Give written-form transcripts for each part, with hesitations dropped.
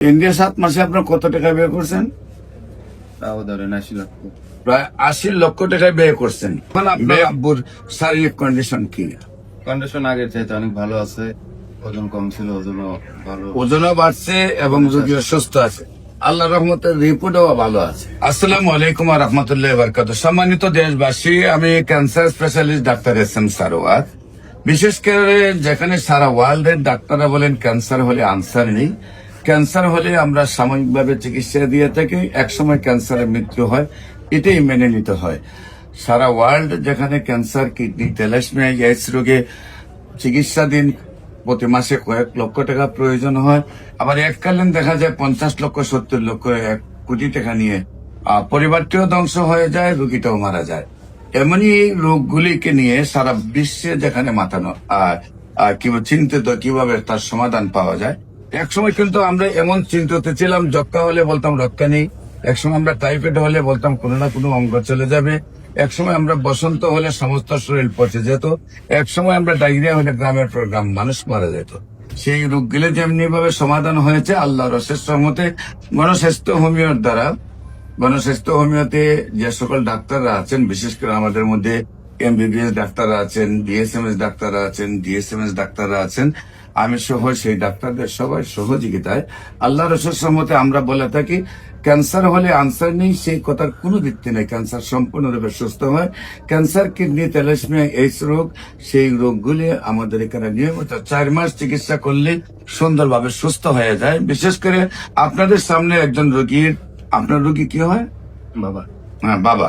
India 7 মাসে আপনার কত টাকা ব্যয় করছেন? তাও ধরেন 80 লক্ষ। প্রায় 80 লক্ষ টাকা ব্যয় করছেন। এখন আপনার আব্বুর শারীরিক কন্ডিশন কি? কন্ডিশন আগের চাইতে অনেক ভালো আছে। ওজন কম ছিল, ওজনও ভালো। ওজনও বাড়ছে এবং রোগীও সুস্থ আছে। আল্লাহ রহমতের রিপোর্টও ভালো আছে। আসসালামু আলাইকুম ওয়া রাহমাতুল্লাহি ওয়া বারাকাতুহু। সম্মানিত দেশবাসী, আমি cancer specialist doctor SM. Sarwar. বিশেষ করে যেখানে সারা ওয়ার্ল্ডের ডাক্তাররা বলেন ক্যান্সার হলে আনসার নেই, ক্যান্সার হলে আমরা সাময়িকভাবে চিকিৎসা দিয়ে থাকি, একসময় ক্যান্সারের মৃত্যু হয়, এটাই মেনে নিতে হয়। সারা ওয়ার্ল্ড যেখানে ক্যান্সার, কিডনি, থ্যালাসেমিয়া, এইডস রোগে চিকিৎসাধীন প্রতি মাসে কয়েক লক্ষ টাকা প্রয়োজন হয়, আবার এককালীন দেখা যায় 50 লক্ষ 70 লক্ষ 1 কোটি টাকা নিয়ে পরিবারটিও ধ্বংস হয়ে যায়, রোগীটাও মারা যায়। এমনই রোগগুলিকে নিয়ে সারা বিশ্বে যেখানে মাতানো চিন্তিত কিভাবে তার সমাধান পাওয়া যায়। একসময় কিন্তু আমরা এমন চিন্তিত ছিলাম, যক্ষ্মা হলে বলতাম রক্ষা নেই, একসময় আমরা টাইফয়েড হলে বলতাম কোনো না কোনো অঙ্গ চলে যাবে, একসময় আমরা বসন্ত হলে সমস্ত শরীর পচে যেত, একসময় আমরা ডায়রিয়া হলে গ্রামের পর গ্রাম মানুষ মারা যেত। সেই রোগগুলো যেমনি ভাবে সমাধান হয়েছে আল্লাহর অশেষ রহমতে গণস্বাস্থ্য হোমিওর দ্বারা। গণস্বাস্থ্য হোমিওতে যে সকল ডাক্তাররা আছেন, বিশেষ করে আমাদের মধ্যে এমবিবিএস ডাক্তাররা আছেন, বিএসএমএস ডাক্তাররা আছেন, ডিএসএমএস ডাক্তাররা আছেন, আমি সহ সেই ডাক্তারদের সবাই সহযোগিতায় আল্লাহর অশেষ রহমতে আমরা বলে থাকি ক্যান্সার হলে আনসার নেই, সেই কথার কোনো ভিত্তি নেই। ক্যান্সার সম্পূর্ণরূপে সুস্থ হয়। ক্যান্সার, কিডনি, থ্যালাসেমিয়া, এইডস রোগ, সেই রোগগুলি আমাদের এখানে নিয়মিত 4 মাস চিকিৎসা করলে সুন্দরভাবে সুস্থ হয়ে যায়। বিশেষ করে আপনাদের সামনে একজন রোগীর, আপনার রোগী কি হয়? বাবা হ্যাঁ, বাবা।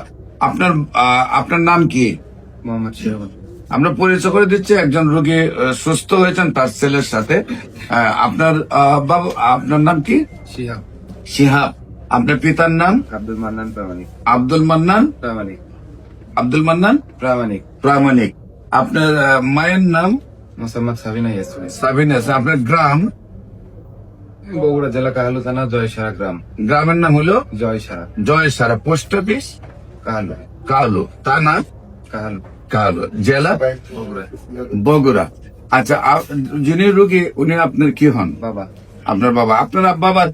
আপনার নাম কি? মোহাম্মদ শিহাব। আমরা পরিচয় করে দিচ্ছি, একজন রোগী সুস্থ হয়েছেন তার ছেলের সাথে। আপনার বাবা, আপনার নাম কি? শিহাব। শিহাব। আপনার পিতার নাম? আব্দুল মান্নান প্রামাণিক। আব্দুল মান্নান প্রামাণিক। আব্দুল মান্নান প্রামাণিক। প্রামাণিক। আপনার মায়ের নাম? মোসাম্মদ সাবিনা ইয়াসমিন। সাবিনা। আপনার গ্রাম? বগুড়া জেলা কাহালু থানা জয়সারা গ্রাম। গ্রামের নাম হলো জয়সারা। জয়সারা। Post office Kahalu. কালু, থানা কাহালু। কালু, জেলা বগুড়া। বগুড়া। আচ্ছা, যিনি রোগী উনি আপনার কি হন? বাবা। আপনার বাবা। আপনার বাবার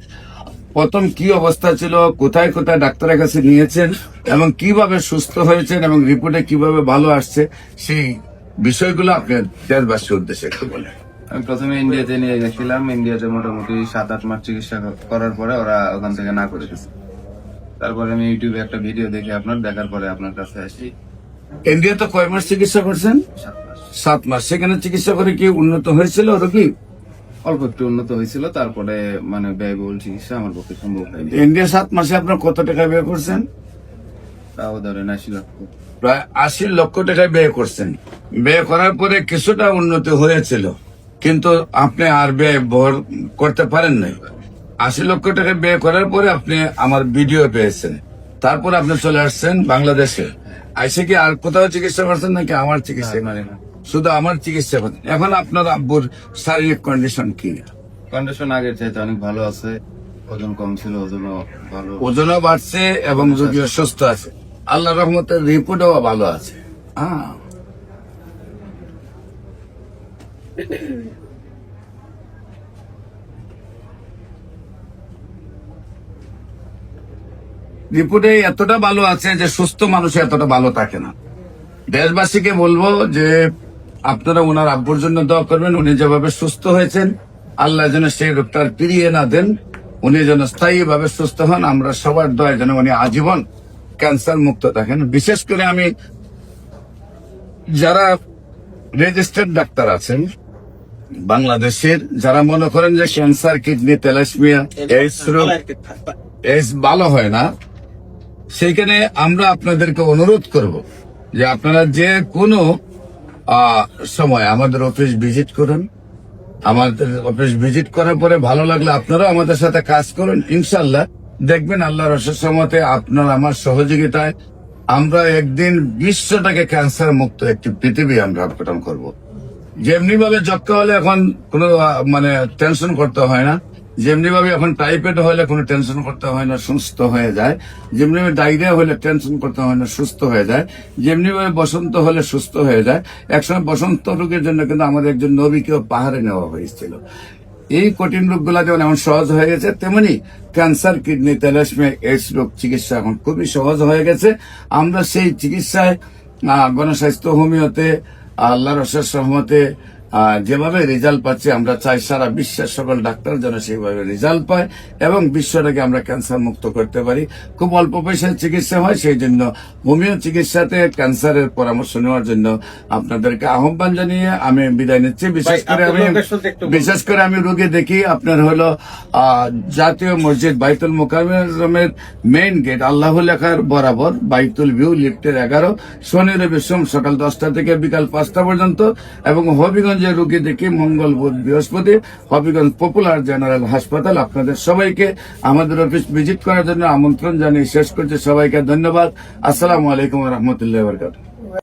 প্রথম কি অবস্থা ছিল, কোথায় কোথায় ডাক্তারের কাছে নিয়েছেন এবং কিভাবে সুস্থ হয়েছেন এবং রিপোর্টে কিভাবে ভালো আসছে, সেই বিষয়গুলো আপনার দেশবাসীর উদ্দেশ্যে একটু বলেন। আমি প্রথমে ইন্ডিয়াতে নিয়ে গেছিলাম। ইন্ডিয়াতে মোটামুটি 7-8 মাস চিকিৎসা করার পরে ওরা ওখান থেকে না করে দিয়েছে। তারপরে আমি ইউটিউবে একটা ভিডিও দেখে দেখার পরে আপনার কাছে আসি। ইন্ডিয়াতে কয় মাস চিকিৎসা করছেন? 7 মাস। 7 মাস। সেখানে চিকিৎসা করে কি উন্নত হয়েছিল রোগী? অল্প একটু উন্নত হয়েছিল, তারপরে ব্যয়বহুল চিকিৎসা আমার পক্ষে সম্ভব হয়নি। ইন্ডিয়া 7 মাসে আপনার কত টাকা ব্যয় করছেন? তাও ধরেন 80 লক্ষ। প্রায় 80 লক্ষ টাকা ব্যয় করছেন। ব্যয় করার পরে কিছুটা উন্নতি হয়েছিল, কিন্তু আপনি আর ব্যয় বহন করতে পারেন নাই। 80 লক্ষ টাকা ব্যয় করার পরে আপনি আমার ভিডিও পেয়েছেন, তারপর আপনি চলে আসছেন বাংলাদেশে। আইসে কি আর কোথাও চিকিৎসা করছেন নাকি আমার চিকিৎসা? শুধু আমার চিকিৎসা করছেন। এখন আপনার আব্বুর শারীরিক কন্ডিশন কি? কন্ডিশন আগের চাইতে অনেক ভালো আছে। ওজন কম ছিল, ওজনও ভালো। ওজনও বাড়ছে এবং রোগীও সুস্থ আছে। আল্লাহ রহমতের রিপোর্টও ভালো আছে। রিপোর্টে এতটা ভালো আছে যে সুস্থ মানুষ এতটা ভালো থাকে না। দেশবাসীকে বলবো যে আপনারা ওনার আব্বুর জন্য দোয়া করবেন। উনি যেভাবে সুস্থ হয়েছেন, আল্লাহ যেন সেই রোগটা আর ফিরিয়ে না দেন, উনি যেন স্থায়ী ভাবে সুস্থ হন। আমরা সবার দয়া যেন উনি আজীবন ক্যান্সার মুক্ত থাকেন। বিশেষ করে আমি যারা রেজিস্টার্ড ডাক্তার আছেন বাংলাদেশের, যারা মনে করেন যে ক্যান্সার, কিডনি, থ্যালাসেমিয়া, এইডস রোগ, এইডস ভালো হয় না, সেইখানে আমরা আপনাদেরকে অনুরোধ করব যে আপনারা যে কোনো সময় আমাদের অফিস ভিজিট করুন। আমাদের অফিস ভিজিট করার পরে ভালো লাগলে আপনারাও আমাদের সাথে কাজ করুন। ইনশাল্লাহ দেখবেন আল্লাহর অশেষ রহমতে আপনার আমার সহযোগিতায় আমরা একদিন বিশ্বটাকে ক্যান্সার মুক্ত একটি পৃথিবী আমরা গঠন করব। যেমনি ভাবে যক্ষ্মা হলে এখন কোনো টেনশন করতে হয় না, যেমনি ভাবে এখন টাইফয়েড হলে কোনো টেনশন করতে হয় না, সুস্থ হয়ে যায়। যেমনি ভাবে ডায়রিয়া হলে টেনশন করতে হয় না, সুস্থ হয়ে যায়। যেমনি ভাবে বসন্ত হলে সুস্থ হয়ে যায়। একসময় বসন্ত রোগের জন্য কিন্তু আমাদের একজন নবীকেও পাহাড়ে নেওয়া হয়েছিল। এই কঠিন রোগগুলা যেমন এমন সহজ হয়ে গেছে, তেমনি ক্যান্সার, কিডনি, তেলাসমিয়া, এইডস রোগ চিকিৎসা এখন খুবই সহজ হয়ে গেছে। আমরা সেই চিকিৎসায় গণস্বাস্থ্য হোমিওতে আল্লাহর অশেষ রহমতে যেভাবে রেজাল্ট পাচ্ছি, আমরা চাই সারা বিশ্বের সকল ডাক্তার যেন সেইভাবে রেজাল্ট পায় এবং বিশ্বটাকে আমরা ক্যান্সার মুক্ত করতে পারি। খুব অল্প পয়সায় চিকিৎসা হয়, সেই জন্য হোমিও চিকিৎসাতে ক্যান্সারের পরামর্শ নেওয়ার জন্য আপনাদেরকে আহ্বান জানিয়ে আমি বিদায় নিচ্ছি। বিশেষ করে আমি রোগী দেখি আপনার হলো জাতীয় মসজিদ বাইতুল মোকাররমের মেইন গেট আল্লাহ লেখার বরাবর, বাইতুল ভিউ, লিফটের 11, শনি রবি সোম সকাল 10টা থেকে বিকাল 5টা পর্যন্ত, এবং হবিগঞ্জে রোগী দেখি মঙ্গল বুধ বৃহস্পতি, হবিগঞ্জ পপুলার জেনারেল হাসপাতাল। আপনাদের সবাইকে আমাদের অফিস ভিজিট করার জন্য আমন্ত্রণ জানিয়ে শেষ করছি। সবাইকে ধন্যবাদ। আসসালামু আলাইকুম ওয়া রাহমাতুল্লাহি ওয়া বারাকাতুহু।